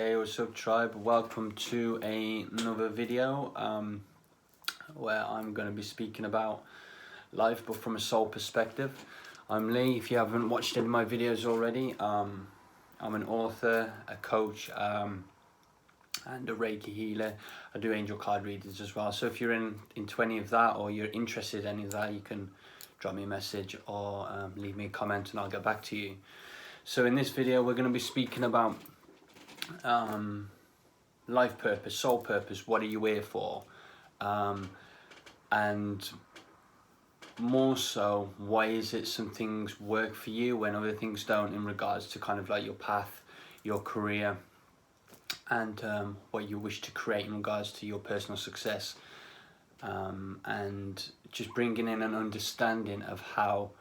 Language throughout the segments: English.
Hey, what's up, tribe? Welcome to another video where I'm going to be speaking about life, but from a soul perspective. I'm Lee. If you haven't watched any of my videos already, I'm an author, a coach, and a Reiki healer. I do angel card readings as well. So if you're into any of that, or you're interested in any of that, you can drop me a message or leave me a comment and I'll get back to you. So in this video, we're going to be speaking about life purpose, soul purpose. What are you here for? And more so, why is it some things work for you when other things don't, in regards to kind of like your path, your career, and what you wish to create in regards to your personal success, and just bringing in an understanding of how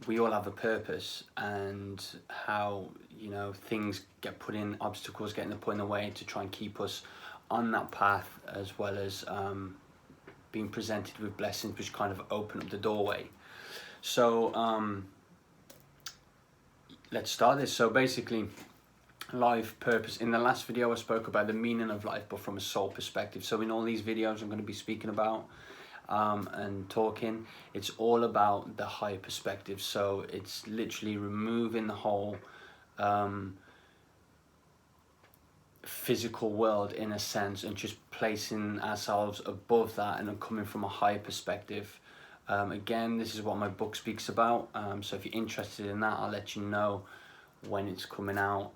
we all have a purpose, and how, you know, things get put in, obstacles get put in the way to try and keep us on that path, as well as being presented with blessings which kind of open up the doorway. So let's start this. So basically, life purpose. In the last video I spoke about the meaning of life, but from a soul perspective. So in all these videos I'm going to be speaking about and talking, it's all about the higher perspective. So it's literally removing the whole physical world, in a sense, and just placing ourselves above that and coming from a higher perspective. Again, this is what my book speaks about, so if you're interested in that, I'll let you know when it's coming out.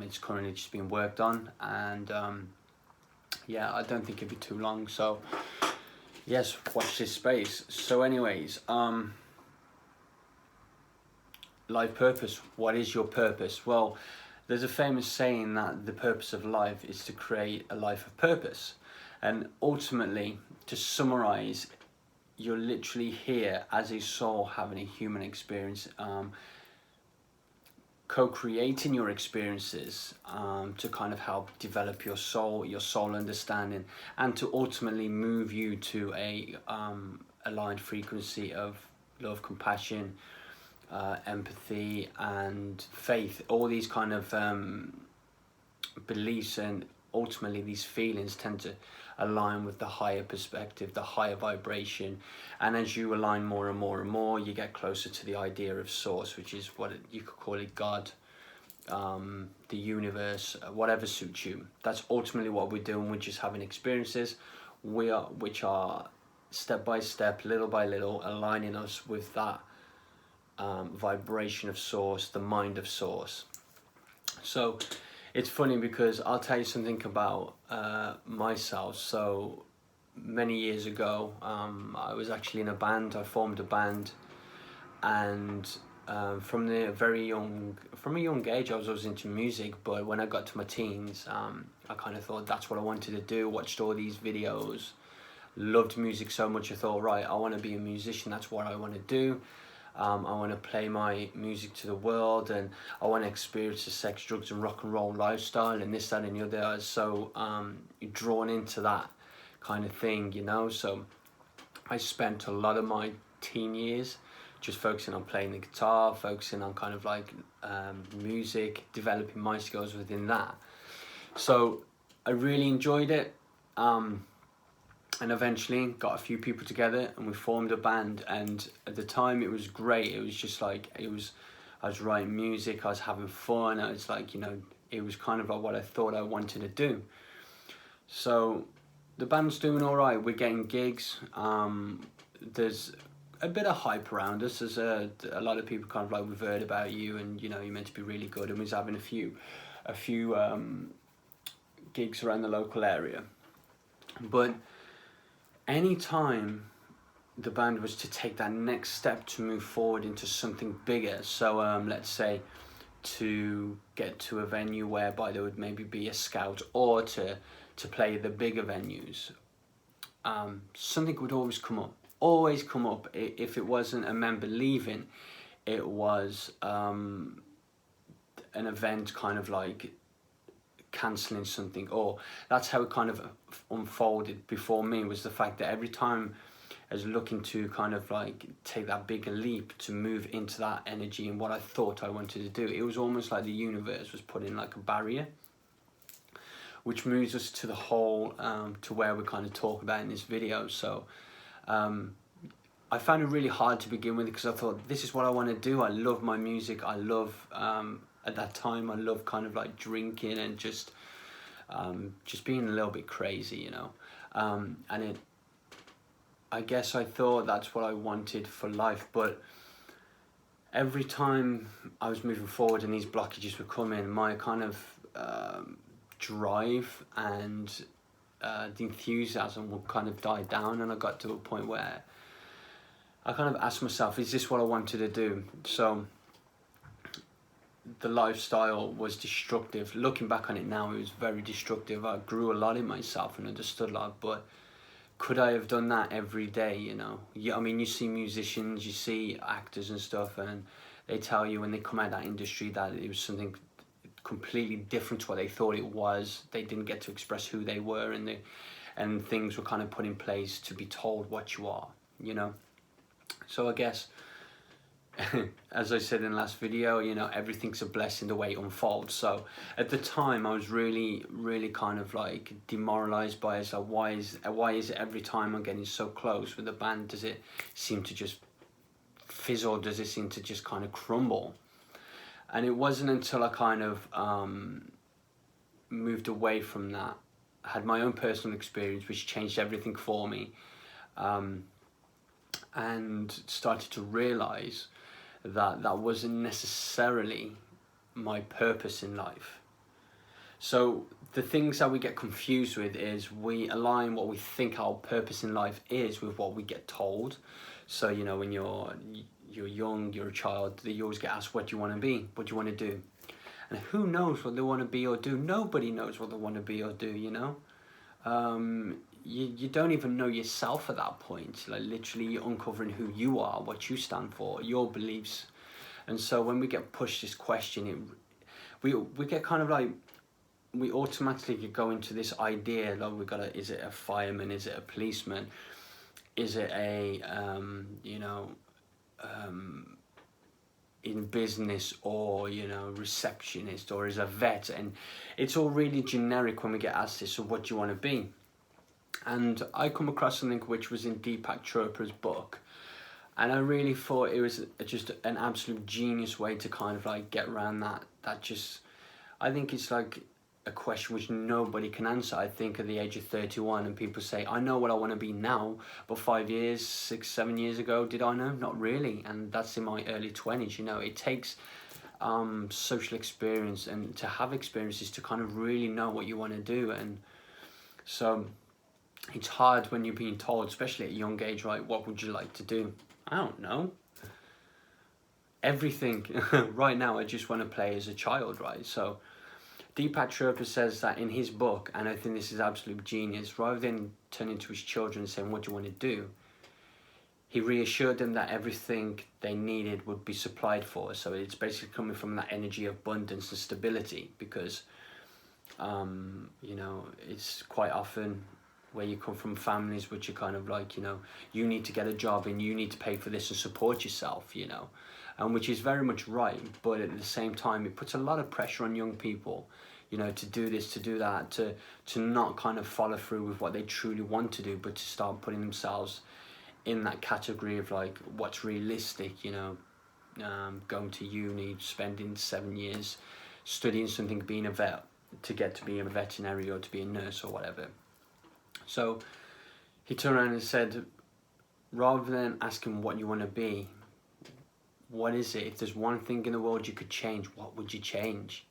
It's currently just being worked on, and yeah, I don't think it'll be too long, so yes, watch this space. So anyways, life purpose. What is your purpose? Well, there's a famous saying that the purpose of life is to create a life of purpose. And ultimately, to summarize, you're literally here as a soul having a human experience, co-creating your experiences to kind of help develop your soul understanding, and to ultimately move you to a aligned frequency of love, compassion, empathy and faith. All these kind of beliefs and ultimately these feelings tend to align with the higher perspective, the higher vibration, and as you align more and more and more, you get closer to the idea of source, which is what you could call it, God, the universe, whatever suits you. That's ultimately what we're doing. We're just having experiences which are step by step, little by little, aligning us with that vibration of source, the mind of source. So it's funny because I'll tell you something about myself. So many years ago, I was actually in a band. I formed a band, and from a young age, I was always into music. But when I got to my teens, I kind of thought that's what I wanted to do. Watched all these videos, loved music so much. I thought, right, I want to be a musician. That's what I want to do. I want to play my music to the world, and I want to experience the sex, drugs and rock and roll lifestyle, and this, that and the other. I was so drawn into that kind of thing, you know. So I spent a lot of my teen years just focusing on playing the guitar, focusing on kind of like music, developing my skills within that. So I really enjoyed it. And eventually got a few people together and we formed a band, and at the time it was great. It was just like, I was writing music, I was having fun, I was like, you know, it was kind of like what I thought I wanted to do. So the band's doing all right, we're getting gigs, there's a bit of hype around us. There's a lot of people kind of like, we've heard about you and, you know, you're meant to be really good, and we was having a few gigs around the local area. But anytime the band was to take that next step to move forward into something bigger, so let's say to get to a venue whereby there would maybe be a scout, or to play the bigger venues, something would always come up. If it wasn't a member leaving, it was an event kind of like cancelling something, or that's how it kind of unfolded before me, was the fact that every time as looking to kind of like take that bigger leap to move into that energy and what I thought I wanted to do. It was almost like the universe was putting like a barrier, which moves us to the whole, to where we kind of talk about in this video. So I found it really hard to begin with because I thought, this is what I want to do. I love my music. I love, at that time, I loved kind of like drinking and just being a little bit crazy, you know. And I guess I thought that's what I wanted for life, but every time I was moving forward and these blockages were coming, my kind of drive and the enthusiasm would kind of die down, and I got to a point where I kind of asked myself, is this what I wanted to do? So the lifestyle was destructive. Looking back on it now, it was very destructive. I grew a lot in myself and understood a lot, but could I have done that every day, you know? Yeah, I mean, you see musicians, you see actors and stuff, and they tell you when they come out of that industry that it was something completely different to what they thought it was. They didn't get to express who they were, and things were kind of put in place to be told what you are, you know? So I guess, as I said in the last video, you know, everything's a blessing the way it unfolds. So at the time, I was really kind of like demoralized by it. So why is it every time I'm getting so close with the band, does it seem to just fizzle? Does it seem to just kind of crumble? And it wasn't until I kind of moved away from that, had my own personal experience, which changed everything for me, and started to realize that that wasn't necessarily my purpose in life. So the things that we get confused with is we align what we think our purpose in life is with what we get told. So, you know, when you're young, you're a child, you always get asked, what do you want to be? What do you want to do? And who knows what they want to be or do? Nobody knows what they want to be or do, you know? You don't even know yourself at that point. Like literally you're uncovering who you are, what you stand for, your beliefs. And so when we get pushed this question, we get kind of like, we automatically go into this idea, like is it a fireman, is it a policeman, is it a, you know, in business, or, you know, receptionist, or is a vet, and it's all really generic when we get asked this, so what do you want to be? And I come across something which was in Deepak Chopra's book, and I really thought it was just an absolute genius way to kind of like get around that just, I think it's like a question which nobody can answer. I think at the age of 31, and people say, I know what I want to be now, but 5 years, 6, 7 years ago, did I know? Not really. And that's in my early 20s, you know. It takes social experience and to have experiences to kind of really know what you want to do. And so it's hard when you're being told, especially at a young age, right, what would you like to do? I don't know. Everything. Right now, I just want to play as a child, right? So Deepak Chopra says that in his book, and I think this is absolute genius, rather than turning to his children and saying, what do you want to do? He reassured them that everything they needed would be supplied for. So it's basically coming from that energy of abundance and stability, because, you know, it's quite often where you come from families which are kind of like, you know, you need to get a job and you need to pay for this and support yourself, you know, and which is very much right, but at the same time it puts a lot of pressure on young people, you know, to do this, to do that, to not kind of follow through with what they truly want to do, but to start putting themselves in that category of like what's realistic, you know, going to uni, spending 7 years studying something, being a vet, to get to be a veterinary or to be a nurse or whatever. So he turned around and said, rather than asking what you want to be, what is it? If there's one thing in the world you could change, what would you change?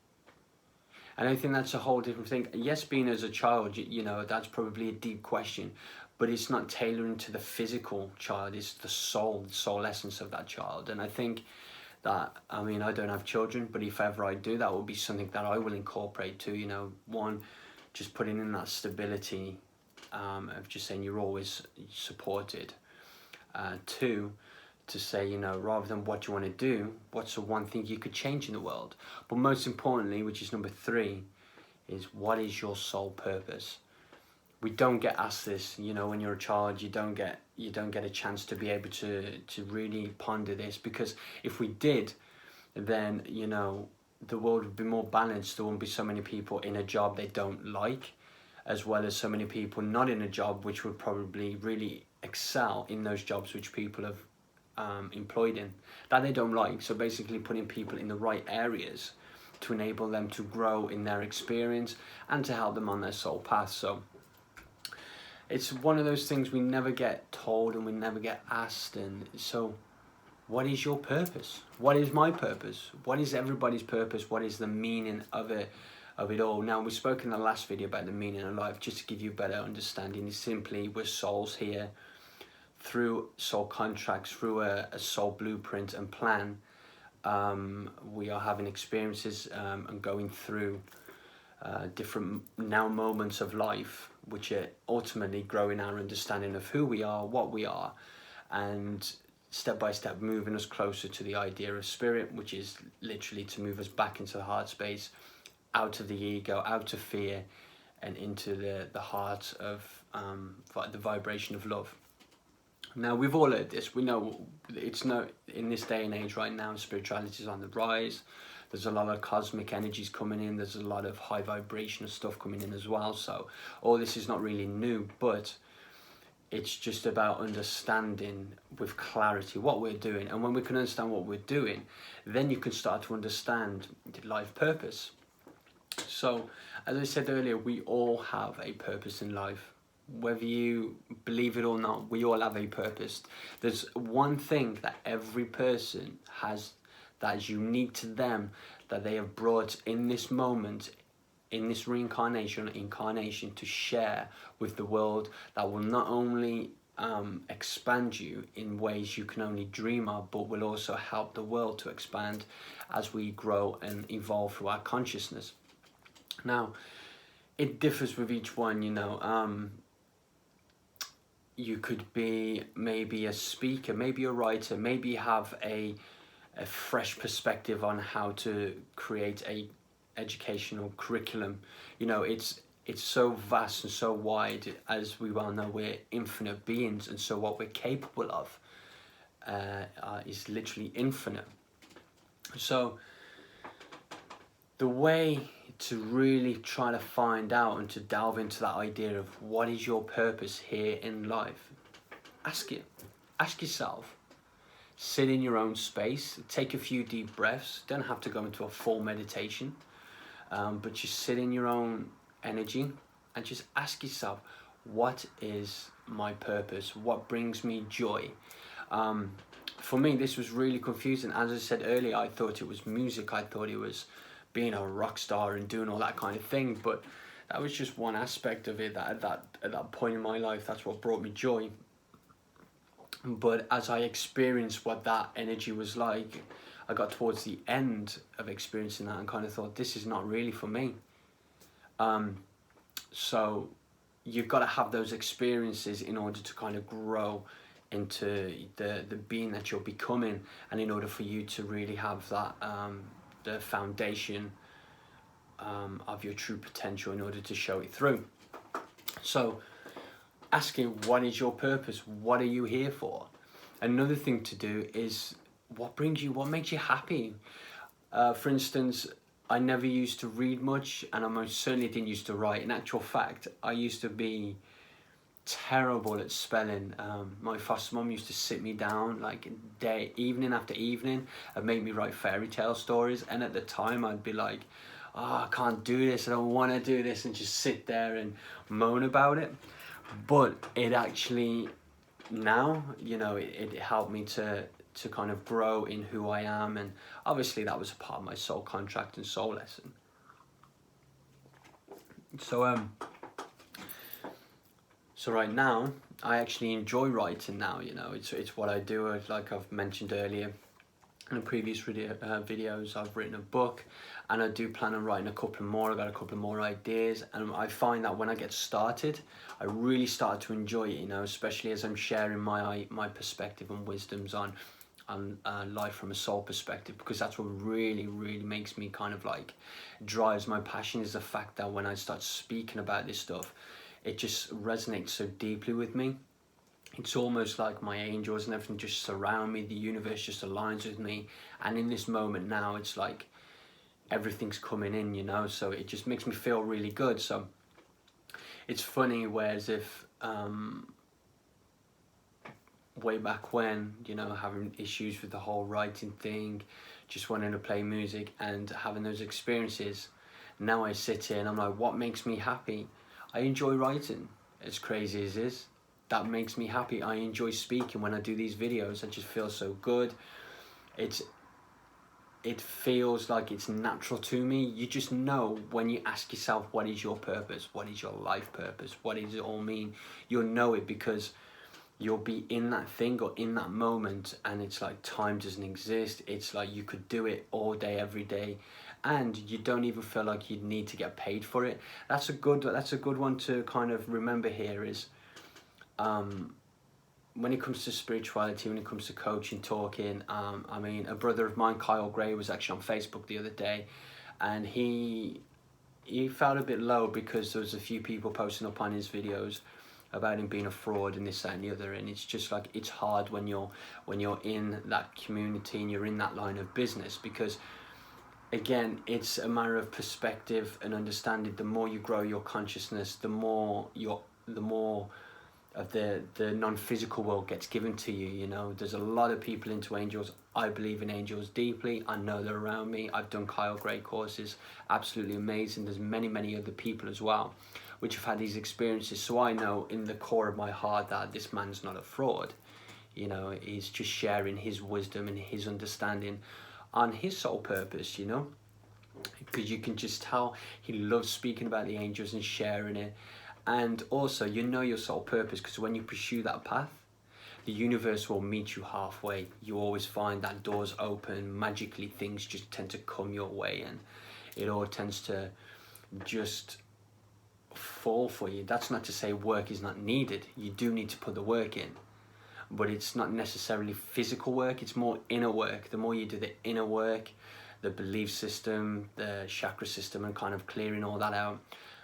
And I think that's a whole different thing. Yes, being as a child, you know, that's probably a deep question, but it's not tailoring to the physical child, it's the soul essence of that child. And I think that, I mean, I don't have children, but if ever I do, that will be something that I will incorporate too, you know. One, just putting in that stability, of just saying you're always supported. Two, to say, you know, rather than what you want to do, what's the one thing you could change in the world? But most importantly, which is number 3, is what is your sole purpose? we don't get asked this, you know, when you're a child. You don't get a chance to be able to really ponder this, because if we did, then, you know, the world would be more balanced. There wouldn't be so many people in a job they don't like, as well as so many people not in a job which would probably really excel in those jobs which people have employed in that they don't like. So basically putting people in the right areas to enable them to grow in their experience and to help them on their soul path. So it's one of those things we never get told and we never get asked. And so what is your purpose? What is my purpose? What is everybody's purpose? What is the meaning of it all? Now, we spoke in the last video about the meaning of life. Just to give you a better understanding, is simply we're souls here through soul contracts, through a soul blueprint and plan. We are having experiences and going through different now moments of life, which are ultimately growing our understanding of who we are, what we are, and step by step moving us closer to the idea of spirit, which is literally to move us back into the heart space, out of the ego, out of fear, and into the heart of the vibration of love. Now, we've all heard this. We know it's no, in this day and age right now, spirituality is on the rise. There's a lot of cosmic energies coming in. There's a lot of high vibrational stuff coming in as well. So all this is not really new, but it's just about understanding with clarity what we're doing. And when we can understand what we're doing, then you can start to understand the life purpose. So, as I said earlier, we all have a purpose in life. Whether you believe it or not, we all have a purpose. There's one thing that every person has that is unique to them, that they have brought in this moment, in this incarnation, to share with the world, that will not only expand you in ways you can only dream of, but will also help the world to expand as we grow and evolve through our consciousness. Now, it differs with each one, you know. You could be maybe a speaker, maybe a writer, maybe have a fresh perspective on how to create a educational curriculum. You know, it's so vast and so wide. As we well know, we're infinite beings, and so what we're capable of is literally infinite. So the way to really try to find out and to delve into that idea of what is your purpose here in life, ask yourself. Sit in your own space, take a few deep breaths. Don't have to go into a full meditation, but just sit in your own energy and just ask yourself, what is my purpose? What brings me joy? For me, this was really confusing. As I said earlier, I thought it was music. I thought it was being a rock star and doing all that kind of thing, but that was just one aspect of it. That at that point in my life, that's what brought me joy. But as I experienced what that energy was like, I got towards the end of experiencing that and kind of thought, this is not really for me. So you've got to have those experiences in order to kind of grow into the being that you're becoming, and in order for you to really have that the foundation of your true potential in order to show it through. So asking, what is your purpose? What are you here for? Another thing to do is, what makes you happy? For instance, I never used to read much, and I most certainly didn't used to write. In actual fact, I used to be terrible at spelling. My foster mum used to sit me down like evening after evening and make me write fairy tale stories, and at the time I'd be like, I can't do this, I don't want to do this, and just sit there and moan about it. But it actually, now, you know, it helped me to kind of grow in who I am, and obviously that was a part of my soul contract and soul lesson. So right now, I actually enjoy writing now, you know, it's what I do. Like I've mentioned earlier in the previous videos, I've written a book, and I do plan on writing a couple more. I've got a couple more ideas, and I find that when I get started, I really start to enjoy it, you know, especially as I'm sharing my perspective and wisdoms on life from a soul perspective, because that's what really makes me kind of like drives my passion, is the fact that when I start speaking about this stuff, it just resonates so deeply with me. It's almost like my angels and everything just surround me, the universe just aligns with me, and in this moment now it's like everything's coming in, you know, so it just makes me feel really good. So it's funny, whereas if way back when, you know, having issues with the whole writing thing, just wanting to play music and having those experiences, now I sit here and I'm like, what makes me happy? I enjoy writing, as crazy as it is. That makes me happy. I enjoy speaking. When I do these videos, I just feel so good. It feels like it's natural to me. You just know when you ask yourself, what is your purpose? What is your life purpose? What does it all mean? You'll know it because you'll be in that thing or in that moment, and it's like time doesn't exist. It's like you could do it all day, every day, and you don't even feel like you need to get paid for it. That's a good one to kind of remember here is, when it comes to spirituality, when it comes to coaching, talking, I mean, a brother of mine, Kyle Gray, was actually on Facebook the other day, and he felt a bit low because there was a few people posting up on his videos about him being a fraud and this, that and the other, and it's just like, it's hard when you're in that community and you're in that line of business, because again, it's a matter of perspective and understanding. The more you grow your consciousness, the more of the non-physical world gets given to you, you know. There's a lot of people into angels. I believe in angels deeply. I know they're around me. I've done Kyle Gray courses, absolutely amazing. There's many other people as well which have had these experiences, so I know in the core of my heart that this man's not a fraud. You know, he's just sharing his wisdom and his understanding on his soul purpose, you know, because you can just tell he loves speaking about the angels and sharing it. And also, you know your soul purpose, because when you pursue that path, the universe will meet you halfway. You always find that doors open, magically things just tend to come your way, and it all tends to just fall for you. That's not to say work is not needed. You do need to put the work in, but it's not necessarily physical work, it's more inner work. The more you do the inner work, the belief system, the chakra system, and kind of clearing all that out,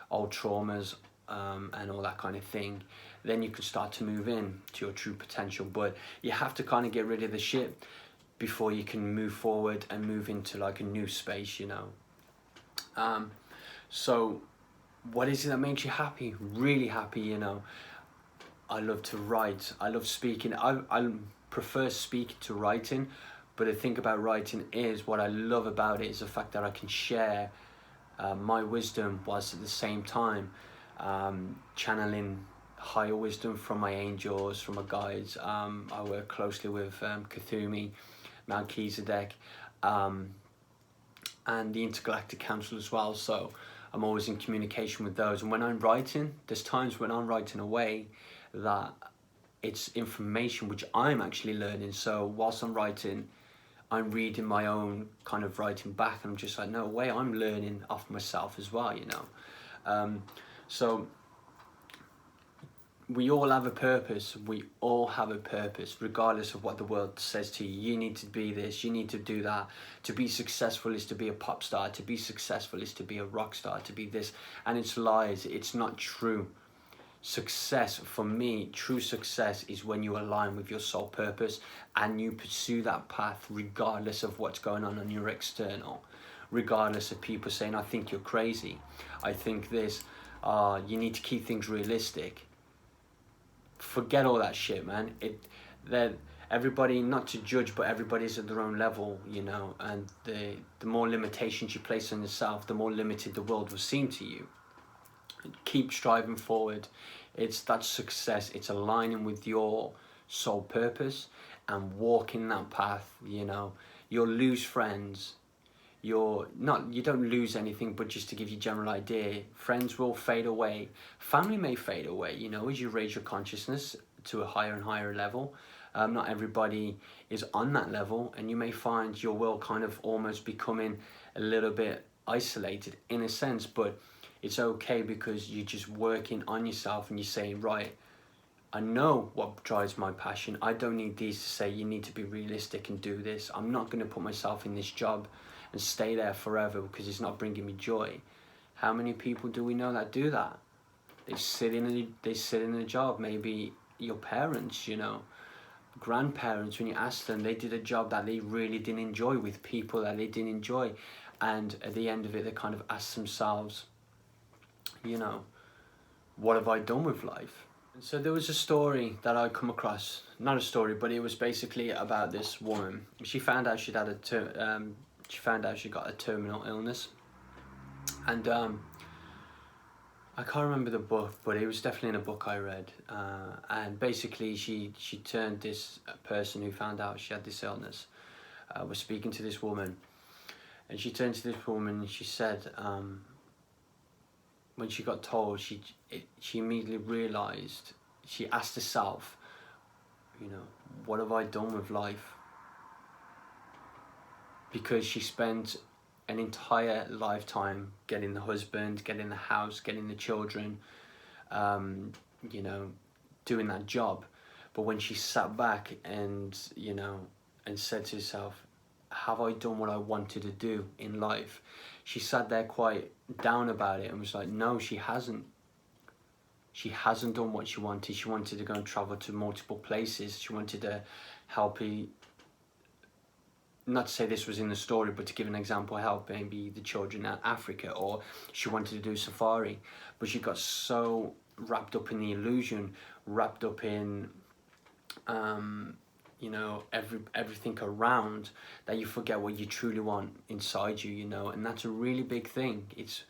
old traumas, and all that kind of thing, then you can start to move in to your true potential. But you have to kind of get rid of the shit before you can move forward and move into like a new space, you know. So what is it that makes you happy? Really happy, you know. I love to write. I love speaking. I prefer speaking to writing, but the thing about writing is, what I love about it is the fact that I can share my wisdom, whilst at the same time channeling higher wisdom from my angels, from my guides. I work closely with Cthulhu, Melchizedek, and the Intergalactic Council as well. So I'm always in communication with those. And when I'm writing, there's times when I'm writing away that it's information which I'm actually learning. So whilst I'm writing, I'm reading my own kind of writing back, and I'm just like, no way, I'm learning off myself as well, you know. So we all have a purpose. We all have a purpose, regardless of what the world says to you. You need to be this, you need to do that. To be successful is to be a pop star. To be successful is to be a rock star, to be this. And it's lies. It's not true. Success, for me, true success is when you align with your soul purpose and you pursue that path regardless of what's going on your external, regardless of people saying, I think you're crazy, I think this, you need to keep things realistic. Forget all that shit, man. Everybody, not to judge, but everybody's at their own level, you know, and the more limitations you place on yourself, the more limited the world will seem to you. Keep striving forward. It's that success. It's aligning with your soul purpose and walking that path, you know. You'll lose friends. You don't lose anything, but just to give you a general idea, friends will fade away. Family may fade away, you know, as you raise your consciousness to a higher and higher level. Not everybody is on that level, and you may find your world kind of almost becoming a little bit isolated in a sense, but it's okay, because you're just working on yourself and you're saying, right, I know what drives my passion. I don't need these to say you need to be realistic and do this. I'm not going to put myself in this job and stay there forever because it's not bringing me joy. How many people do we know that do that? they sit in a job. Maybe your parents, you know, grandparents, when you ask them, they did a job that they really didn't enjoy with people that they didn't enjoy, and at the end of it they kind of ask themselves, you know, what have I done with life? And so there was a story that I come across, not a story, but it was basically about this woman. She found out she found out she got a terminal illness, and I can't remember the book, but it was definitely in a book I read. And basically, she turned this person who found out she had this illness, was speaking to this woman, and she turned to this woman and she said, when she got told, she immediately realised, she asked herself, you know, what have I done with life? Because she spent an entire lifetime getting the husband, getting the house, getting the children, you know, doing that job. But when she sat back and, you know, and said to herself, have I done what I wanted to do in life? She sat there quite down about it and was like, no, she hasn't. She hasn't done what she wanted. She wanted to go and travel to multiple places. She wanted to help, not to say this was in the story, but to give an example, help maybe the children in Africa, or she wanted to do safari, but she got so wrapped up in the illusion, wrapped up in, you know, everything around, that you forget what you truly want inside you, you know, and that's a really big thing. It's,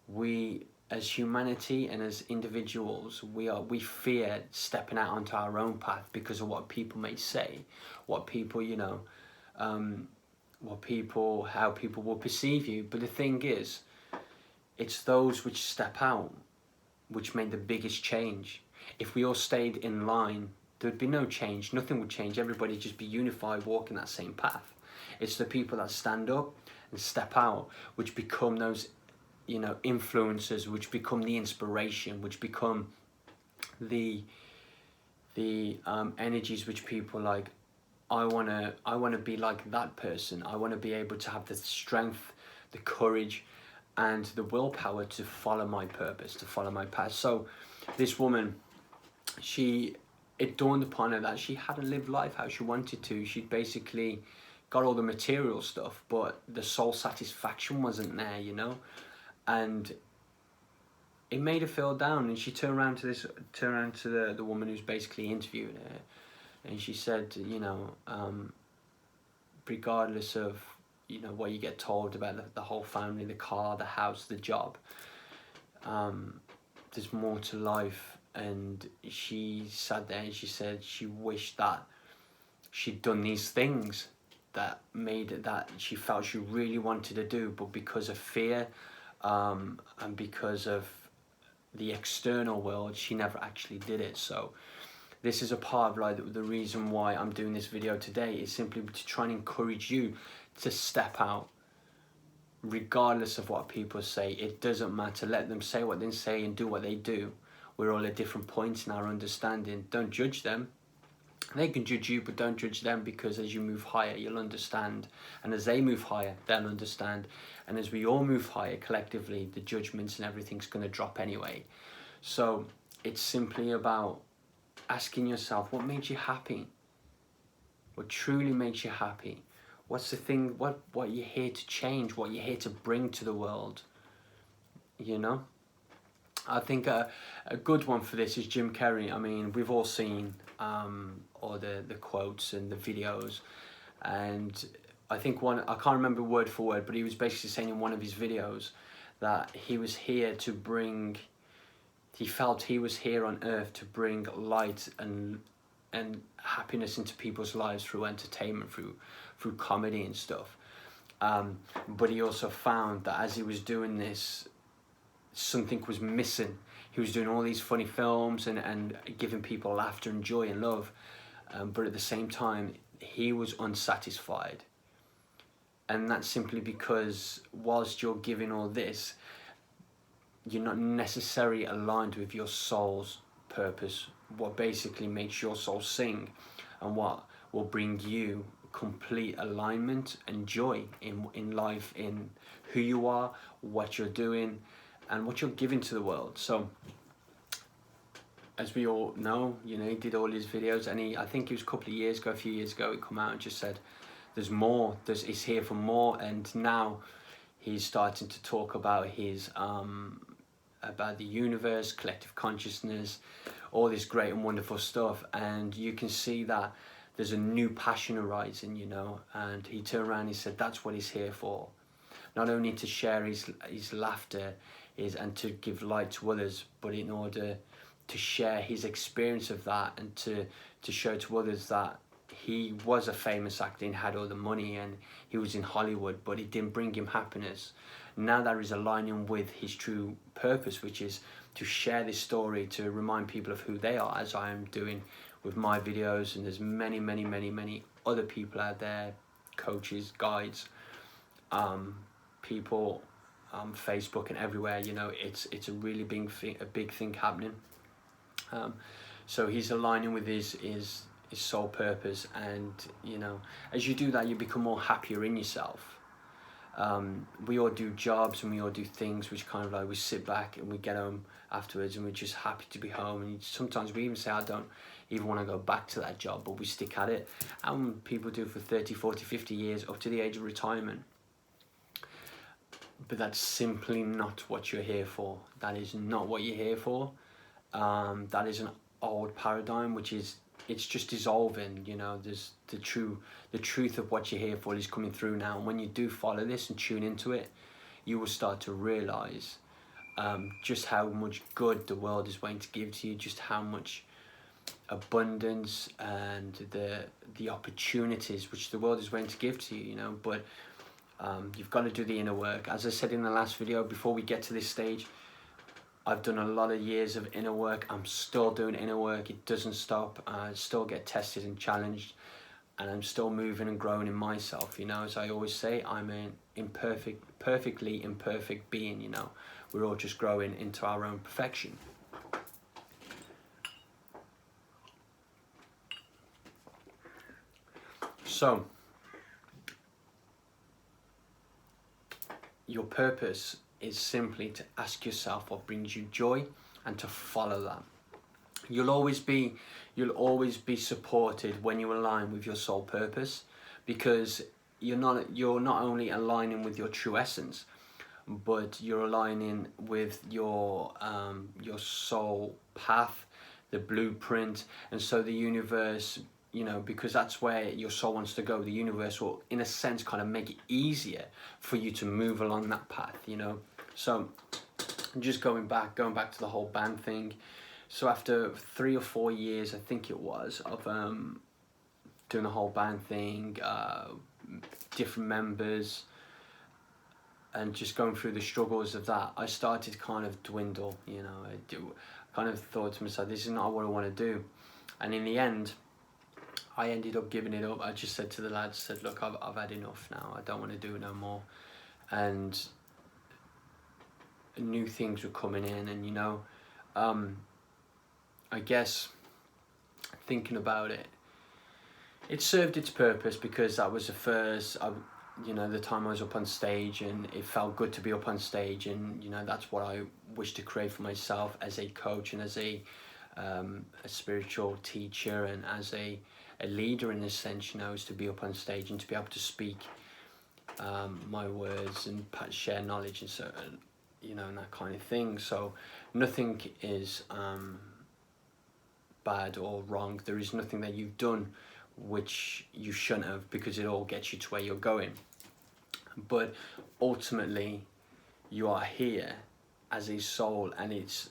we as humanity and as individuals, we fear stepping out onto our own path because of what people may say, what people, you know, how people will perceive you. But the thing is, it's those which step out which made the biggest change. If we all stayed in line, there'd be no change, nothing would change, everybody just be unified, walking that same path. It's the people that stand up and step out which become those, you know, influencers, which become the inspiration, which become the energies which people like, I wanna be like that person. I wanna be able to have the strength, the courage, and the willpower to follow my purpose, to follow my path. So this woman, it dawned upon her that she hadn't lived life how she wanted to. She'd basically got all the material stuff, but the soul satisfaction wasn't there, you know? And it made her feel down, and she turned around to the woman who's basically interviewing her, and she said, you know, regardless of, you know, what you get told about the whole family, the car, the house, the job, there's more to life. And she sat there and she said she wished that she'd done these things that made it, that she felt she really wanted to do, but because of fear, and because of the external world, she never actually did it. So this is a part of like the reason why I'm doing this video today, is simply to try and encourage you to step out, regardless of what people say. It doesn't matter. Let them say what they say and do what they do. We're all at different points in our understanding. Don't judge them. They can judge you, but don't judge them, because as you move higher, you'll understand. And as they move higher, they'll understand. And as we all move higher collectively, the judgments and everything's going to drop anyway. So it's simply about asking yourself, what makes you happy? What truly makes you happy? What's the thing, what you're here to change, what you're here to bring to the world, you know? I think a good one for this is Jim Carrey. I mean, we've all seen all the quotes and the videos, and I think I can't remember word for word, but he was basically saying in one of his videos that he was here to bring, he felt he was here on earth to bring light and happiness into people's lives through entertainment, through comedy and stuff. But he also found that as he was doing this, something was missing. He was doing all these funny films and giving people laughter and joy and love, but at the same time he was unsatisfied. And that's simply because whilst you're giving all this, you're not necessarily aligned with your soul's purpose, what basically makes your soul sing, and what will bring you complete alignment and joy in life, in who you are, what you're doing, and what you're giving to the world. So as we all know, you know, he did all his videos, and I think it was a few years ago, he come out and just said, there's more, he's here for more. And now he's starting to talk about about the universe, collective consciousness, all this great and wonderful stuff. And you can see that there's a new passion arising, you know. And he turned around and he said that's what he's here for. Not only to share his laughter and to give light to others, but in order to share his experience of that, and to show to others that he was a famous actor and had all the money, and he was in Hollywood, but it didn't bring him happiness. Now that is aligning with his true purpose, which is to share this story, to remind people of who they are, as I am doing with my videos. And there's many, many, many, many other people out there, coaches, guides, people, Facebook and everywhere. You know, it's a really big thing happening. So he's aligning with his soul purpose, and you know, as you do that, you become more happier in yourself. We all do jobs and we all do things which kind of like, we sit back and we get home afterwards and we're just happy to be home, and sometimes we even say, I don't even want to go back to that job, but we stick at it. And people do for 30, 40, 50 years up to the age of retirement. But that's simply not what you're here for. That is not what you're here for. That is an old paradigm, which is, it's just dissolving. You know, there's the truth of what you're here for is coming through now. And when you do follow this and tune into it, you will start to realize just how much good the world is waiting to give to you, just how much abundance and the opportunities which the world is waiting to give to you, you know. But you've got to do the inner work. As I said in the last video, before we get to this stage, I've done a lot of years of inner work. I'm still doing inner work. It doesn't stop. I still get tested and challenged, and I'm still moving and growing in myself. You know, as I always say, I'm an perfectly imperfect being. You know, we're all just growing into our own perfection. So, your purpose is simply to ask yourself what brings you joy and to follow that. You'll always be supported when you align with your soul purpose, because you're not only aligning with your true essence, but you're aligning with your soul path, the blueprint. And so the universe, you know, because that's where your soul wants to go, the universe will, in a sense, kind of make it easier for you to move along that path, you know. So just going back to the whole band thing. So after 3 or 4 years, I think it was, of doing the whole band thing, different members, and just going through the struggles of that, I started to kind of dwindle, you know. I kind of thought to myself, this is not what I want to do. And in the end, I ended up giving it up. I just said to the lads, look, I've had enough now. I don't want to do it no more. And new things were coming in, and you know, I guess thinking about it, it served its purpose, because that was the first, you know, the time I was up on stage, and it felt good to be up on stage, and you know, that's what I wish to create for myself as a coach and as a spiritual teacher and as a leader in a sense, you know, is to be up on stage and to be able to speak my words and share knowledge and so, you know, and that kind of thing. So nothing is bad or wrong. There is nothing that you've done which you shouldn't have, because it all gets you to where you're going. But ultimately, you are here as a soul, and it's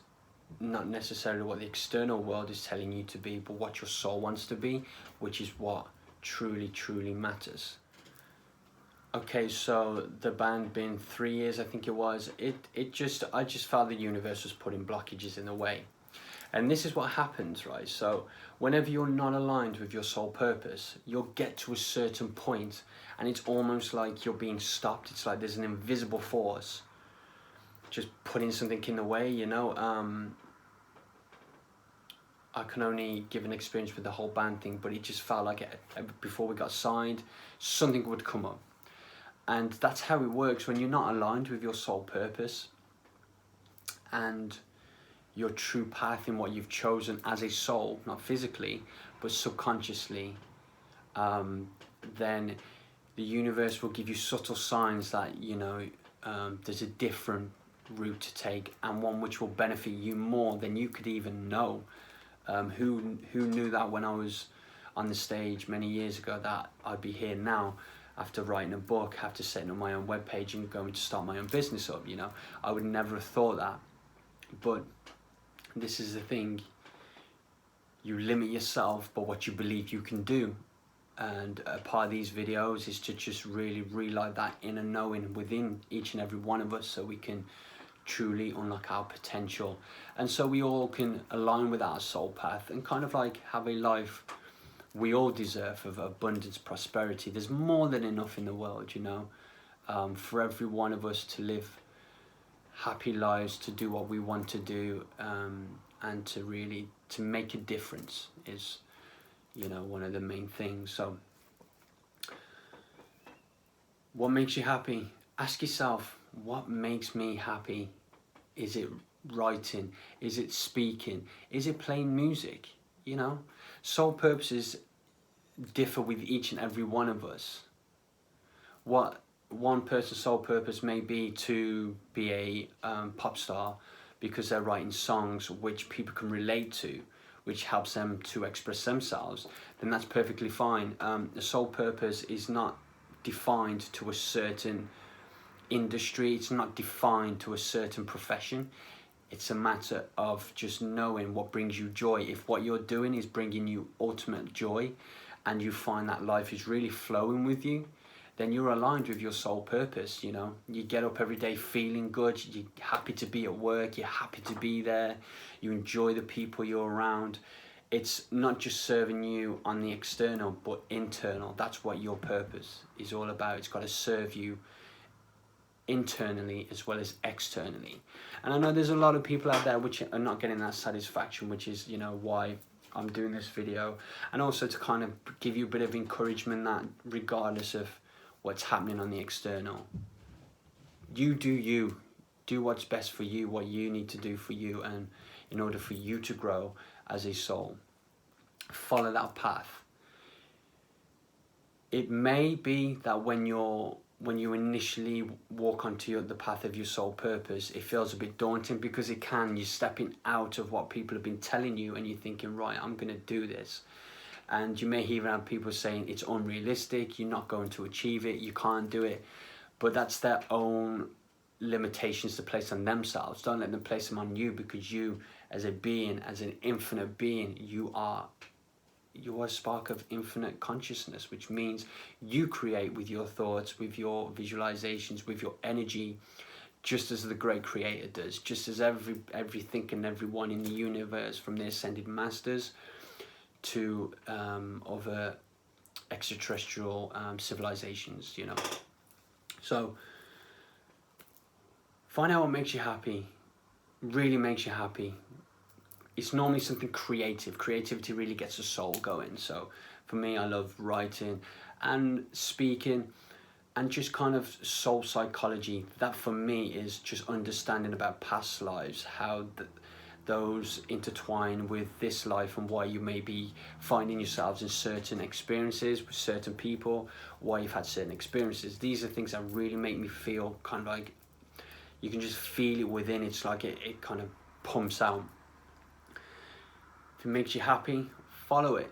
not necessarily what the external world is telling you to be, but what your soul wants to be, which is what truly, truly matters. Okay, so the band being 3 years, I think it was, I just felt the universe was putting blockages in the way. And this is what happens, right? So whenever you're not aligned with your soul purpose, you'll get to a certain point and it's almost like you're being stopped. It's like there's an invisible force just putting something in the way, you know. I can only give an experience with the whole band thing, but it just felt like before we got signed, something would come up. And that's how it works when you're not aligned with your soul purpose. And your true path in what you've chosen as a soul, not physically, but subconsciously, then the universe will give you subtle signs that, you know, there's a different route to take, and one which will benefit you more than you could even know. Who knew that when I was on the stage many years ago, that I'd be here now after writing a book, after setting up my own webpage and going to start my own business up, you know? I would never have thought that. But this is the thing, you limit yourself by what you believe you can do. And a part of these videos is to just really relight that inner knowing within each and every one of us, so we can truly unlock our potential, and so we all can align with our soul path and kind of like have a life we all deserve of abundance, prosperity. There's more than enough in the world, you know, for every one of us to live happy lives, to do what we want to do, and to really to make a difference is, you know, one of the main things. So what makes you happy? Ask yourself, what makes me happy? Is it writing? Is it speaking? Is it playing music? You know, soul purposes differ with each and every one of us. What one person's soul purpose may be to be a pop star because they're writing songs which people can relate to, which helps them to express themselves, then that's perfectly fine. The soul purpose is not defined to a certain industry, it's not defined to a certain profession. It's a matter of just knowing what brings you joy. If what you're doing is bringing you ultimate joy, and you find that life is really flowing with you, then you're aligned with your soul purpose. You know, you get up every day feeling good, you're happy to be at work, you're happy to be there, you enjoy the people you're around. It's not just serving you on the external, but internal. That's what your purpose is all about. It's got to serve you internally as well as externally. And I know there's a lot of people out there which are not getting that satisfaction, which is, you know, why I'm doing this video, and also to kind of give you a bit of encouragement that regardless of what's happening on the external, you do what's best for you, what you need to do for you, and in order for you to grow as a soul, follow that path. It may be that when you initially walk onto the path of your soul purpose, it feels a bit daunting, because you're stepping out of what people have been telling you, and you're thinking, right, I'm going to do this. And you may even have people saying it's unrealistic, you're not going to achieve it, you can't do it. But that's their own limitations to place on themselves. Don't let them place them on you, because you as a being, as an infinite being, you are a spark of infinite consciousness, which means you create with your thoughts, with your visualizations, with your energy, just as the great creator does, just as everything and everyone in the universe, from the ascended masters to other extraterrestrial civilizations, you know. So find out what makes you happy, really makes you happy. It's normally something creative. Creativity really gets the soul going. So for me, I love writing and speaking, and just kind of soul psychology. That for me is just understanding about past lives, how those intertwine with this life, and why you may be finding yourselves in certain experiences with certain people, why you've had certain experiences. These are things that really make me feel kind of like, you can just feel it within. It's like it kind of pumps out. If it makes you happy, follow it.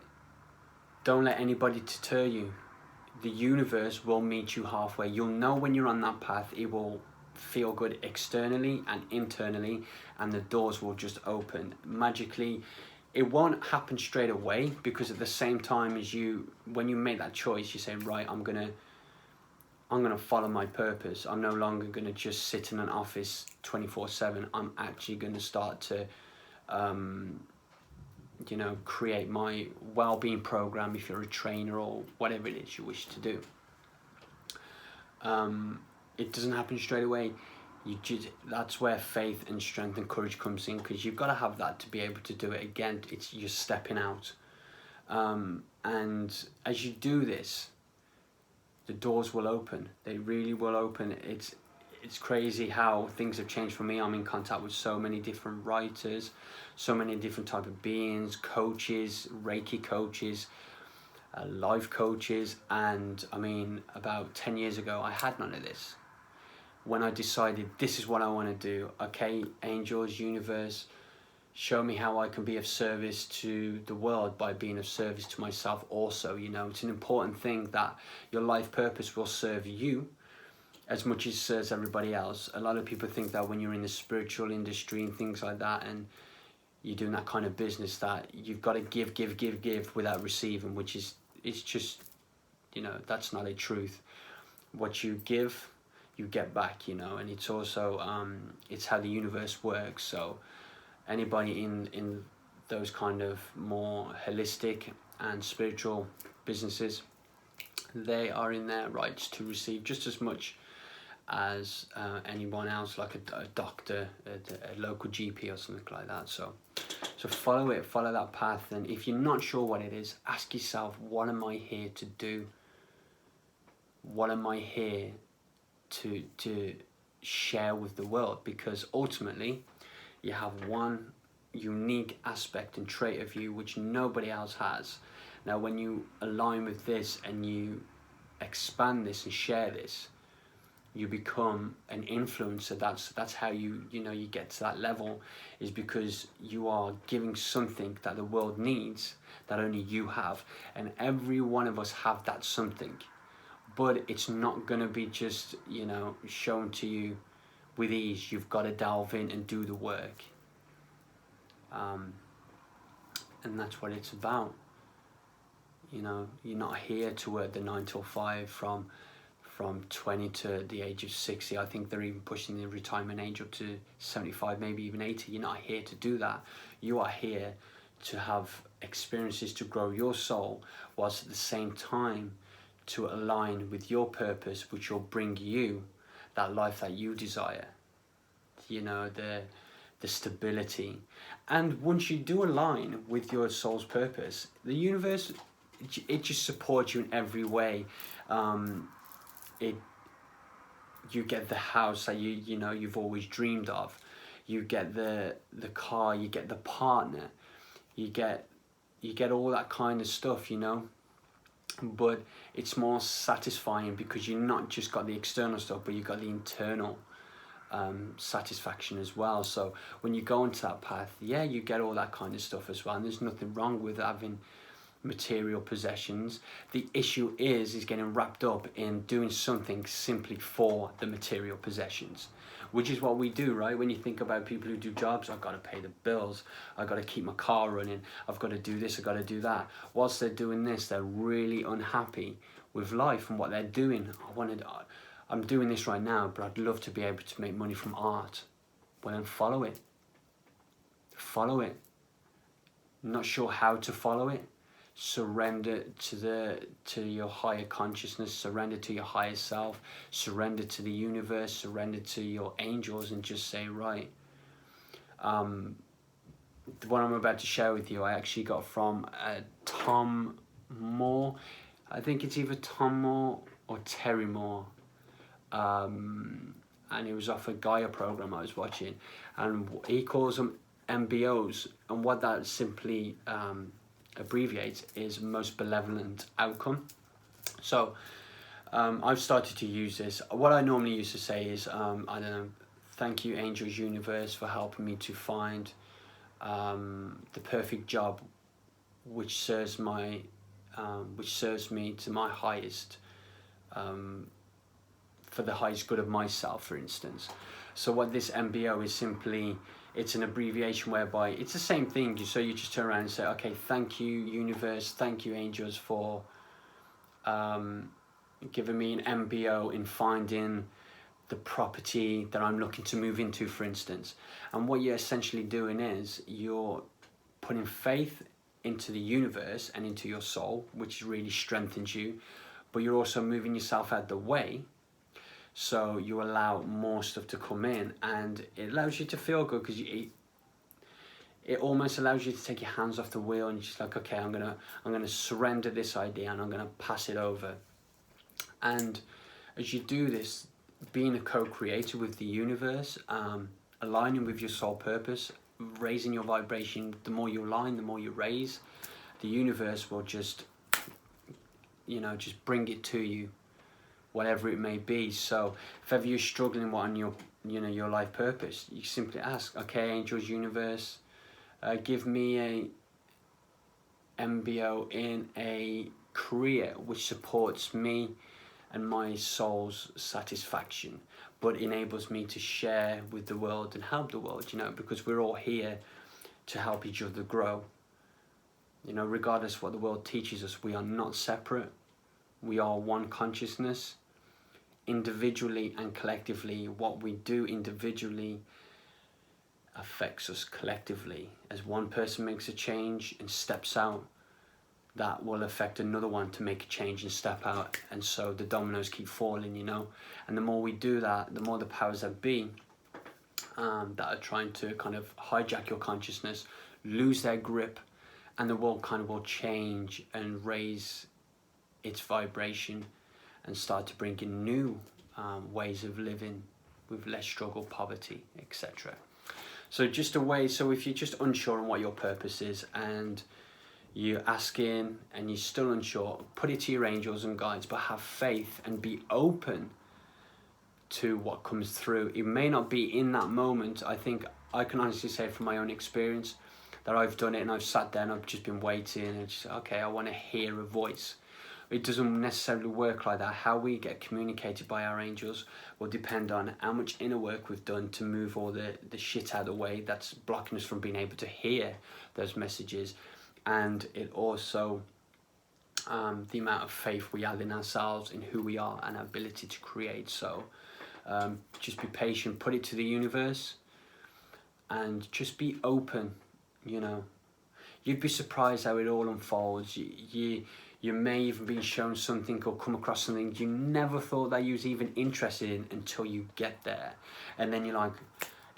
Don't let anybody deter you. The universe will meet you halfway. You'll know when you're on that path. It will feel good externally and internally, and the doors will just open magically. It won't happen straight away, because at the same time as when you make that choice, you say, right, I'm gonna follow my purpose. I'm no longer gonna just sit in an office 24/7. I'm actually gonna start to you know, create my well-being program, if you're a trainer or whatever it is you wish to do. It doesn't happen straight away. That's where faith and strength and courage comes in, because you've got to have that to be able to do it. Again, you're stepping out, and as you do this, the doors will open. They really will open. it's crazy how things have changed for me. I'm in contact with so many different writers, so many different type of beings, coaches, Reiki coaches, life coaches, and I mean, about 10 years ago, I had none of this. When I decided this is what I want to do, okay, angels, universe, show me how I can be of service to the world by being of service to myself also. You know, it's an important thing that your life purpose will serve you as much as it serves everybody else. A lot of people think that when you're in the spiritual industry and things like that, and you're doing that kind of business, that you've got to give without receiving, which is, it's just, you know, that's not a truth. What you give, you get back, you know, and it's also, it's how the universe works. So anybody in those kind of more holistic and spiritual businesses, they are in their rights to receive just as much as anyone else, like a doctor, a local GP or something like that. So follow it, follow that path. And if you're not sure what it is, ask yourself, what am I here to do? What am I here to share with the world? Because ultimately you have one unique aspect and trait of you which nobody else has. Now when you align with this and you expand this and share this, you become an influencer. That's how you get to that level, is because you are giving something that the world needs, that only you have. And every one of us have that something, but it's not going to be just, you know, shown to you with ease. You've got to delve in and do the work, and that's what it's about. You know, you're not here to work the 9 till 5 from 20 to the age of 60. I think they're even pushing the retirement age up to 75, maybe even 80. You're not here to do that. You are here to have experiences to grow your soul, whilst at the same time to align with your purpose, which will bring you that life that you desire. You know, the stability. And once you do align with your soul's purpose, the universe, it just supports you in every way. You get the house that you know you've always dreamed of. You get the car. You get the partner. You get all that kind of stuff, you know. But it's more satisfying because you're not just got the external stuff, but you've got the internal satisfaction as well. So when you go into that path, yeah, you get all that kind of stuff as well. And there's nothing wrong with having material possessions. The issue is getting wrapped up in doing something simply for the material possessions, which is what we do, right? When you think about people who do jobs, I've got to pay the bills, I've got to keep my car running, I've got to do this, I've got to do that. Whilst they're doing this, they're really unhappy with life and what they're doing. I'm doing this right now, but I'd love to be able to make money from art. Well, then follow it. Follow it. Not sure how to follow it? Surrender to your higher consciousness, surrender to your higher self, surrender to the universe, surrender to your angels, and just say, right, what I'm about to share with you, I actually got from Tom Moore. I think it's either Tom Moore or Terry Moore, and it was off a Gaia program I was watching, and he calls them MBOs, and what that simply abbreviates is most benevolent outcome. So I've started to use this. What I normally used to say is, I don't know, thank you angels, universe, for helping me to find the perfect job which serves me to my highest, for the highest good of myself, for instance. So what this MBO is simply, it's an abbreviation whereby it's the same thing. So you just turn around and say, okay, thank you universe, thank you angels for giving me an MBO in finding the property that I'm looking to move into, for instance. And what you're essentially doing is you're putting faith into the universe and into your soul, which really strengthens you, but you're also moving yourself out the way, so you allow more stuff to come in, and it allows you to feel good, because it almost allows you to take your hands off the wheel, and you're just like, okay, I'm gonna surrender this idea and I'm gonna pass it over. And as you do this, being a co-creator with the universe, aligning with your soul purpose, raising your vibration. The more you align, the more you raise, the universe will just, just bring it to you, whatever it may be. So if ever you're struggling on your, your life purpose, you simply ask, okay, angels, universe, give me a MBO in a career which supports me and my soul's satisfaction, but enables me to share with the world and help the world, because we're all here to help each other grow. Regardless of what the world teaches us, we are not separate. We are one consciousness. Individually and collectively, what we do individually affects us collectively. As one person makes a change and steps out, that will affect another one to make a change and step out, and so the dominoes keep falling, and the more we do that, the more the powers that be that are trying to kind of hijack your consciousness lose their grip, and the world kind of will change and raise its vibration and start to bring in new ways of living with less struggle, poverty, etc. So if you're just unsure on what your purpose is and you're asking and you're still unsure, put it to your angels and guides, but have faith and be open to what comes through. It may not be in that moment. I think I can honestly say from my own experience that I've done it and I've sat there and I've just been waiting and just, okay, I want to hear a voice. It doesn't necessarily work like that. How we get communicated by our angels will depend on how much inner work we've done to move all the shit out of the way that's blocking us from being able to hear those messages. And it also, the amount of faith we have in ourselves, in who we are and our ability to create. So just be patient, put it to the universe and just be open, You'd be surprised how it all unfolds. You may even be shown something or come across something you never thought that you was even interested in until you get there. And then you're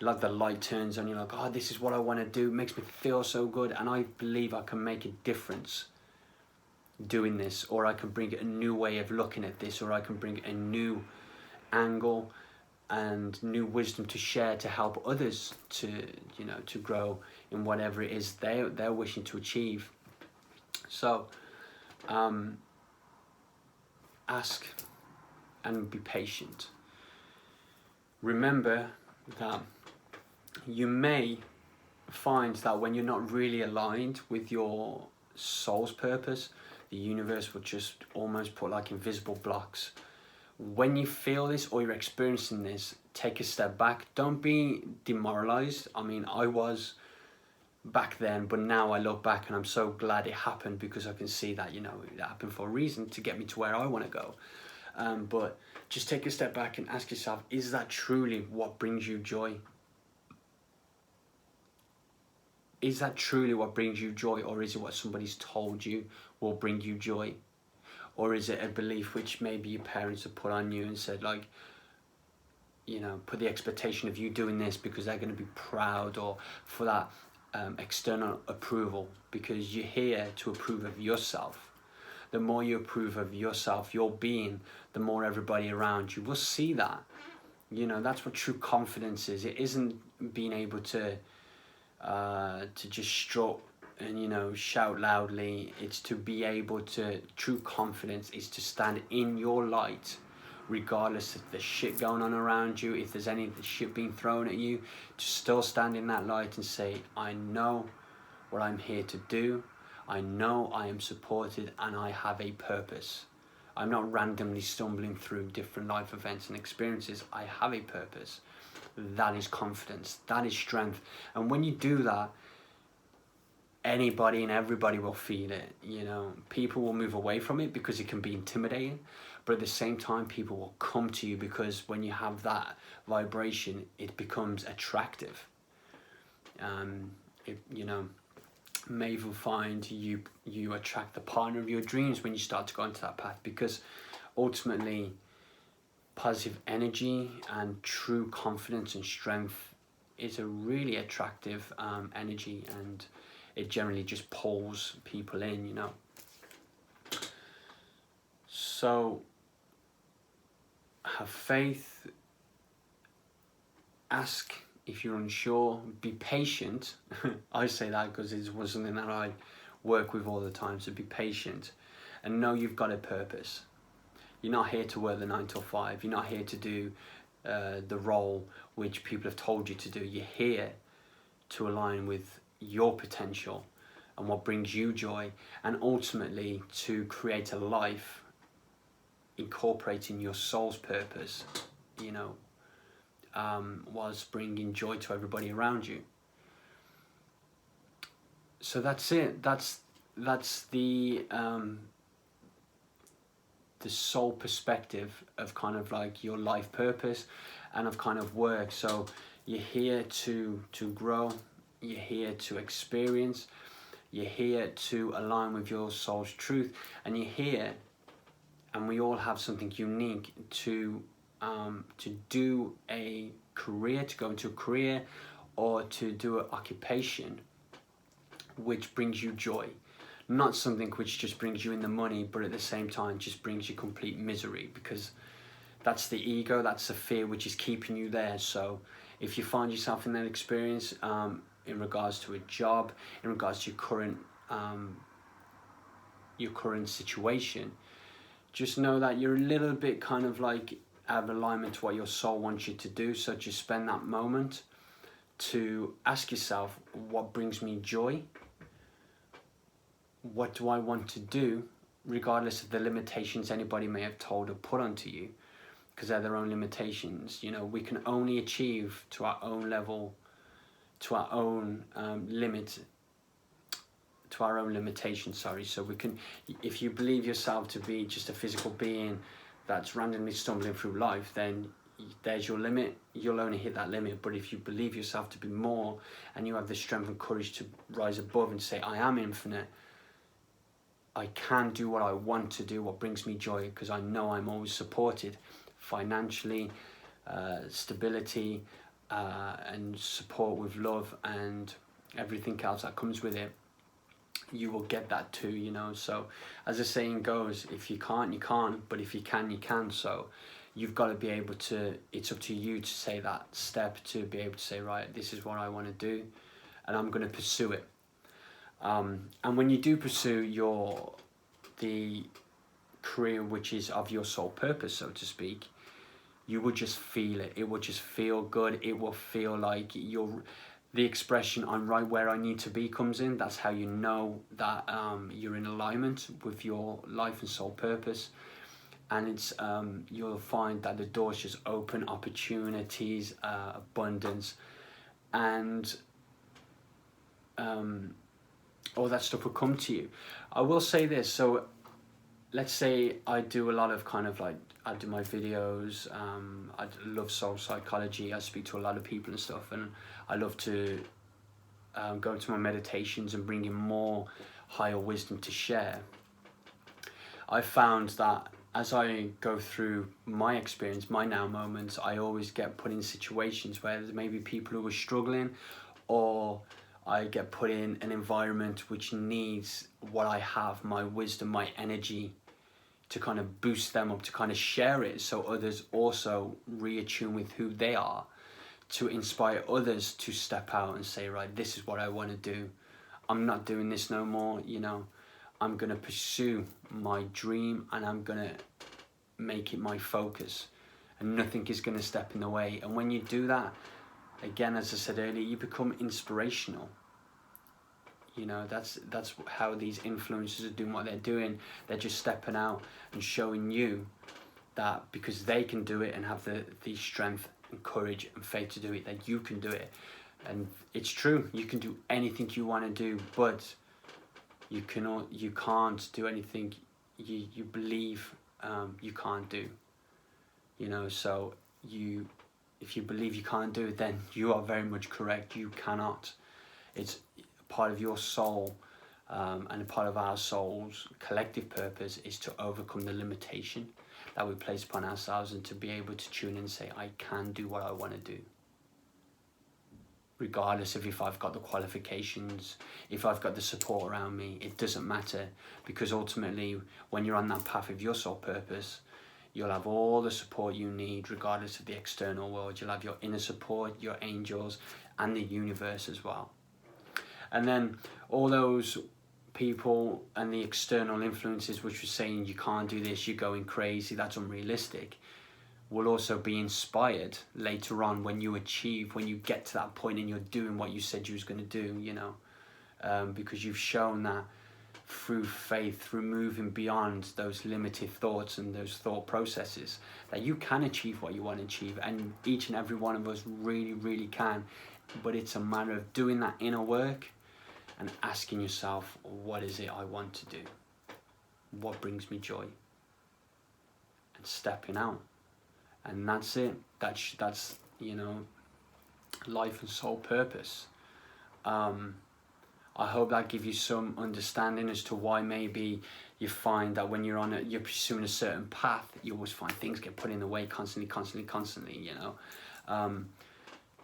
like the light turns on, you're like, oh, this is what I want to do. It makes me feel so good. And I believe I can make a difference doing this, or I can bring a new way of looking at this, or I can bring a new angle and new wisdom to share to help others to grow in whatever it is they're wishing to achieve. So ask and be patient. Remember that you may find that when you're not really aligned with your soul's purpose, the universe will just almost put like invisible blocks. When you feel this or you're experiencing this, take a step back. Don't be demoralized. I mean, I was back then, but now I look back and I'm so glad it happened, because I can see that, it happened for a reason to get me to where I want to go. But just take a step back and ask yourself, is that truly what brings you joy? Is that truly what brings you joy, or is it what somebody's told you will bring you joy? Or is it a belief which maybe your parents have put on you and said, like, put the expectation of you doing this because they're going to be proud, or for that external approval, because you're here to approve of yourself. The more you approve of yourself, your being, the more everybody around you will see that. That's what true confidence is. It isn't being able to just strut and shout loudly. It's to be able to, true confidence is to stand in your light, regardless of the shit going on around you. If there's any shit being thrown at you, to still stand in that light and say, I know what I'm here to do. I know I am supported and I have a purpose. I'm not randomly stumbling through different life events and experiences. I have a purpose. That is confidence. That is strength. And when you do that, anybody and everybody will feel it. People will move away from it because it can be intimidating, but at the same time, people will come to you because when you have that vibration, it becomes attractive. May even find you attract the partner of your dreams when you start to go into that path, because ultimately, positive energy and true confidence and strength is a really attractive energy, and it generally just pulls people in, So have faith, ask if you're unsure, be patient. I say that because it's something that I work with all the time, so be patient and know you've got a purpose. You're not here to work the 9 till 5. You're not here to do the role which people have told you to do. You're here to align with your potential and what brings you joy, and ultimately to create a life incorporating your soul's purpose, you know, whilst bringing joy to everybody around you. So that's it. That's the soul perspective of kind of like your life purpose and of kind of work. So you're here to grow, you're here to experience, you're here to align with your soul's truth, and you're here, and we all have something unique to do a career, to go into a career, or to do an occupation which brings you joy. Not something which just brings you in the money, but at the same time just brings you complete misery, because that's the ego, that's the fear which is keeping you there. So if you find yourself in that experience, in regards to a job, in regards to your current situation, just know that you're a little bit kind of like out of alignment to what your soul wants you to do. So just spend that moment to ask yourself, what brings me joy? What do I want to do, regardless of the limitations anybody may have told or put onto you, because they're their own limitations. You know, we can only achieve to our own level, to our own limit, to our own limitations, sorry. So we can, if you believe yourself to be just a physical being that's randomly stumbling through life, then there's your limit. You'll only hit that limit. But if you believe yourself to be more, and you have the strength and courage to rise above and say, I am infinite, I can do what I want to do, what brings me joy, because I know I'm always supported financially, stability, and support with love and everything else that comes with it. You will get that too, you know. So as the saying goes, if you can't, you can't, but if you can, you can. So you've got to be able to, it's up to you to say that step, to be able to say, right, this is what I want to do, and I'm going to pursue it. And when you do pursue the career which is of your soul purpose, so to speak, you will just feel it. It will just feel good. It will feel like the expression, I'm right where I need to be, comes in. That's how you know that you're in alignment with your life and soul purpose. And it's you'll find that the doors just open, opportunities, abundance, and all that stuff will come to you. I will say this, so let's say I do a lot of kind of like, I do my videos, I love soul psychology, I speak to a lot of people and stuff, and I love to go to my meditations and bring in more higher wisdom to share. I found that as I go through my experience, my now moments, I always get put in situations where there's maybe people who are struggling, or I get put in an environment which needs what I have, my wisdom, my energy, to kind of boost them up, to kind of share it so others also reattune with who they are, to inspire others to step out and say, right, this is what I want to do. I'm not doing this no more, you know. I'm going to pursue my dream, and I'm going to make it my focus, and nothing is going to step in the way. And when you do that, again, as I said earlier, you become inspirational. You know, that's how these influencers are doing what they're doing. They're just stepping out and showing you that because they can do it and have the strength and courage and faith to do it, that you can do it. And it's true, you can do anything you want to do, but you can't do anything you believe you can't do. You know, so if you believe you can't do it, then you are very much correct. You cannot. It's part of your soul, and a part of our soul's collective purpose is to overcome the limitation that we place upon ourselves, and to be able to tune in and say, I can do what I want to do, regardless of if I've got the qualifications, if I've got the support around me. It doesn't matter, because ultimately when you're on that path of your soul purpose, You'll have all the support you need regardless of the external world. You'll have your inner support, your angels, and the universe as well. And then all those people and the external influences which were saying you can't do this, you're going crazy, that's unrealistic, will also be inspired later on when you achieve, when you get to that point and you're doing what you said you was going to do, you know, because you've shown that through faith, through moving beyond those limited thoughts and those thought processes, that you can achieve what you want to achieve, and each and every one of us really can. But it's a matter of doing that inner work and asking yourself, what is it I want to do? What brings me joy? And stepping out. And that's it. That's you know, life and soul purpose. I hope that gives you some understanding as to why maybe you find that when you're pursuing a certain path, you always find things get put in the way constantly, you know.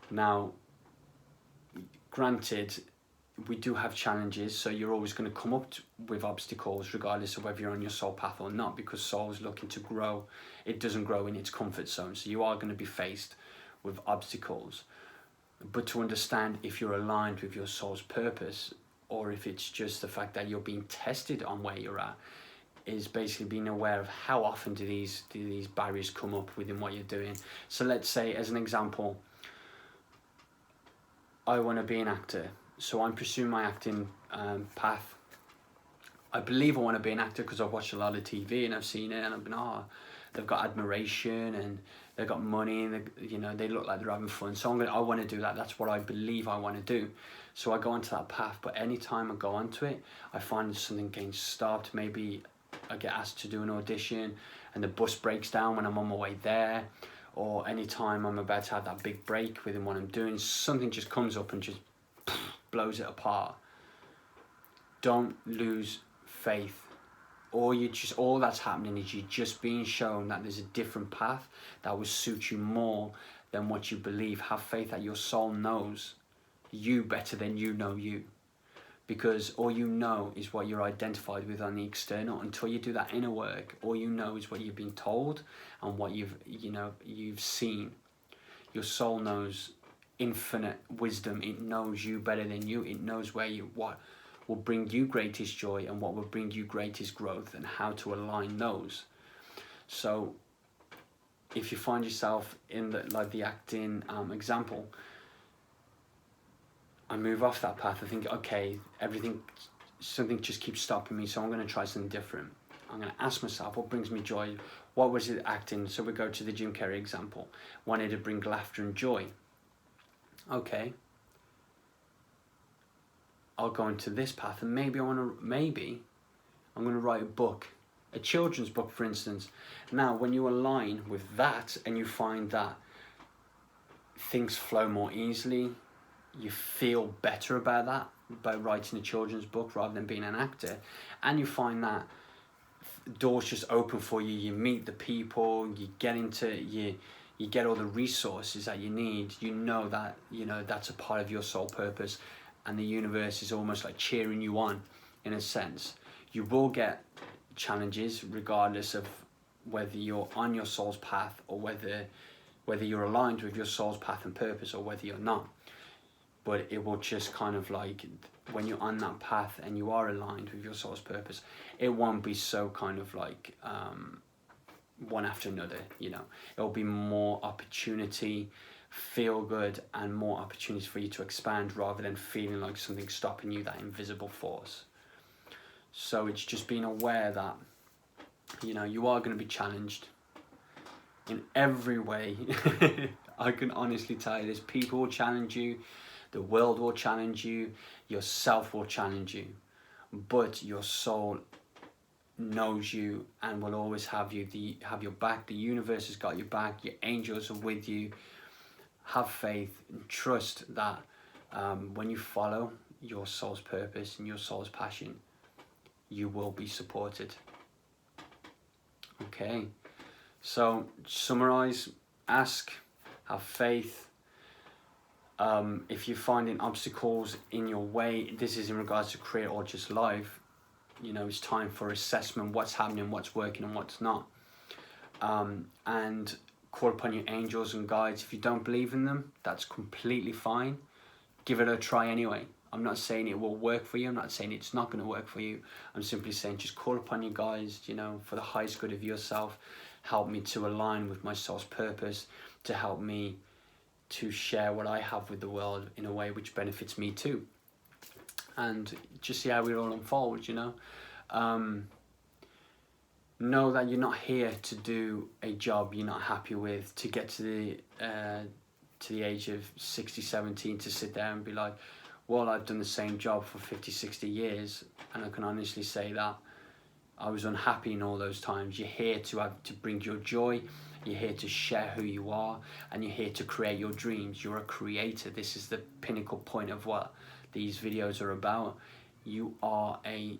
Now, granted, we do have challenges, so you're always going to come up with obstacles regardless of whether you're on your soul path or not, because soul is looking to grow. It doesn't grow in its comfort zone, so you are going to be faced with obstacles. But to understand if you're aligned with your soul's purpose, or if it's just the fact that you're being tested on where you're at, is basically being aware of how often do these barriers come up within what you're doing. So let's say, as an example, I want to be an actor, so I'm pursuing my acting path. I believe I want to be an actor because I've watched a lot of TV and I've seen it, and I've been, they've got admiration and they've got money, and they look like they're having fun. So I want to do that. That's what I believe I want to do. So I go onto that path. But anytime I go onto it, I find something getting stopped. Maybe I get asked to do an audition and the bus breaks down when I'm on my way there, or anytime I'm about to have that big break within what I'm doing, something just comes up and just blows it apart. Don't lose faith. All that's happening is you're just being shown that there's a different path that will suit you more than what you believe. Have faith that your soul knows you better than you know you, because all you know is what you're identified with on the external. Until you do that inner work, all you know is what you've been told and what you've seen. Your soul knows infinite wisdom. It knows you better than you. It knows what will bring you greatest joy and what will bring you greatest growth, and how to align those. So if you find yourself in the acting example, I move off that path. I think, okay, something just keeps stopping me, so I'm going to try something different. I'm going to ask myself, what brings me joy? What was it acting? So we go to the Jim Carrey example. Wanted to bring laughter and joy. Okay, I'll go into this path, and maybe I'm going to write a book, a children's book, for instance. Now, when you align with that and you find that things flow more easily, you feel better about that, by writing a children's book rather than being an actor, and you find that doors just open for you. You meet the people, you get all the resources that you need. You know that that's a part of your soul purpose, and the universe is almost like cheering you on, in a sense. You will get challenges regardless of whether you're on your soul's path, or whether you're aligned with your soul's path and purpose, or whether you're not. But it will just kind of like, when you're on that path and you are aligned with your soul's purpose, it won't be so kind of like one after another, It'll be more opportunity, feel good, and more opportunities for you to expand, rather than feeling like something's stopping you, that invisible force. So it's just being aware that, you are going to be challenged in every way. I can honestly tell you this. People will challenge you. The world will challenge you. Yourself will challenge you. But your soul knows you and will always have your back. The universe has got your back. Your angels are with you. Have faith and trust that when you follow your soul's purpose and your soul's passion, you will be supported. Okay, so summarize, ask, have faith. If you're finding obstacles in your way, this is in regards to career or just life, it's time for assessment, what's happening, what's working and what's not. and call upon your angels and guides. If you don't believe in them, that's completely fine. Give it a try anyway. I'm not saying it will work for you. I'm not saying it's not going to work for you. I'm simply saying just call upon your guides, you know, for the highest good of yourself. Help me to align with my soul's purpose, to help me to share what I have with the world in a way which benefits me too. And just see how it all unfolds, you know. Know that you're not here to do a job you're not happy with, to get to the age of 60, 17, to sit there and be like, well, I've done the same job for 50, 60 years, and I can honestly say that I was unhappy in all those times. You're here to bring your joy, you're here to share who you are, and you're here to create your dreams. You're a creator. This is the pinnacle point of what these videos are about. You are a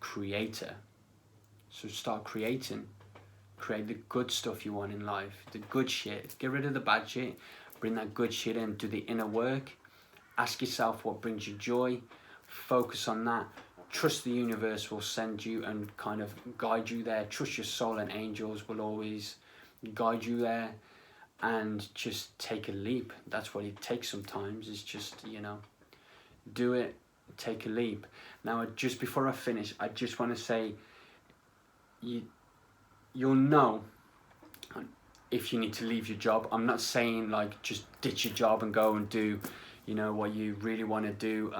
creator. So start creating. Create the good stuff you want in life, the good shit. Get rid of the bad shit. Bring that good shit in. Do the inner work. Ask yourself what brings you joy. Focus on that. Trust the universe will send you and kind of guide you there. Trust your soul and angels will always guide you there. And just take a leap. That's what it takes sometimes. Is just, you know, do it. Take a leap. Now, just before I finish, I just want to say, you'll know if you need to leave your job. I'm not saying like just ditch your job and go and do, you know, what you really want to do.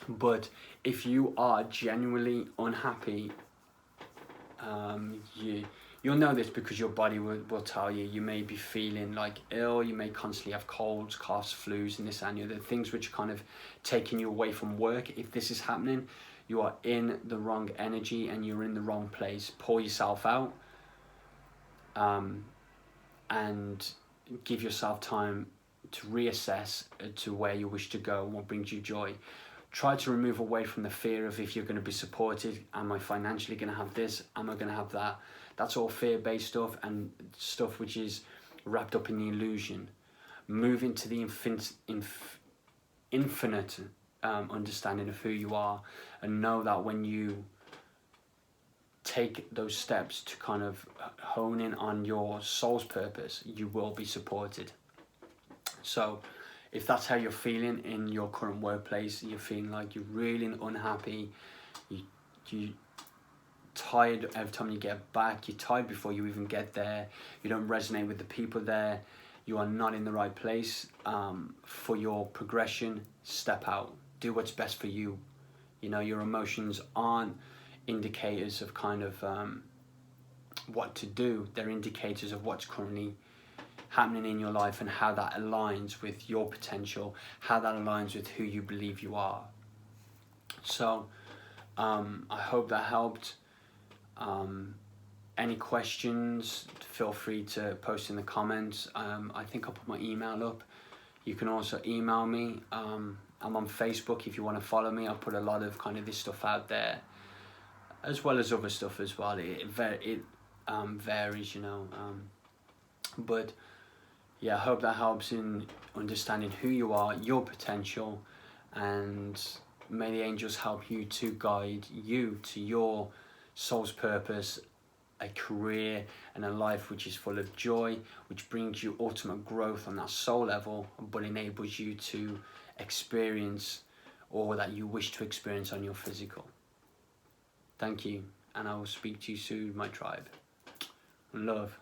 But if you are genuinely unhappy, you'll know this because your body will tell you. You may be feeling like ill, you may constantly have colds, coughs, flus, and this and the other things which are kind of taking you away from work. If this is happening, you are in the wrong energy and you're in the wrong place. Pour yourself out, and give yourself time to reassess to where you wish to go and what brings you joy. Try to remove away from the fear of if you're going to be supported. Am I financially going to have this? Am I going to have that? That's all fear-based stuff and stuff which is wrapped up in the illusion. Move into the infinite understanding of who you are, and know that when you take those steps to kind of hone in on your soul's purpose, you will be supported. So if that's how you're feeling in your current workplace, you're feeling like you're really unhappy, you're tired every time you get back, you're tired before you even get there, you don't resonate with the people there, you are not in the right place for your progression, step out. Do what's best for you. You know, your emotions aren't indicators of kind of what to do. They're indicators of what's currently happening in your life and how that aligns with your potential, how that aligns with who you believe you are. So I hope that helped. Any questions, feel free to post in the comments. I think I'll put my email up. You can also email me. I'm on Facebook if you want to follow me. I'll put a lot of kind of this stuff out there, as well as other stuff as well. It varies, you know. But yeah, I hope that helps in understanding who you are, your potential, and may the angels help you to guide you to your soul's purpose, a career and a life which is full of joy, which brings you ultimate growth on that soul level, but enables you to experience all that you wish to experience on your physical. Thank you, and I will speak to you soon, my tribe. Love.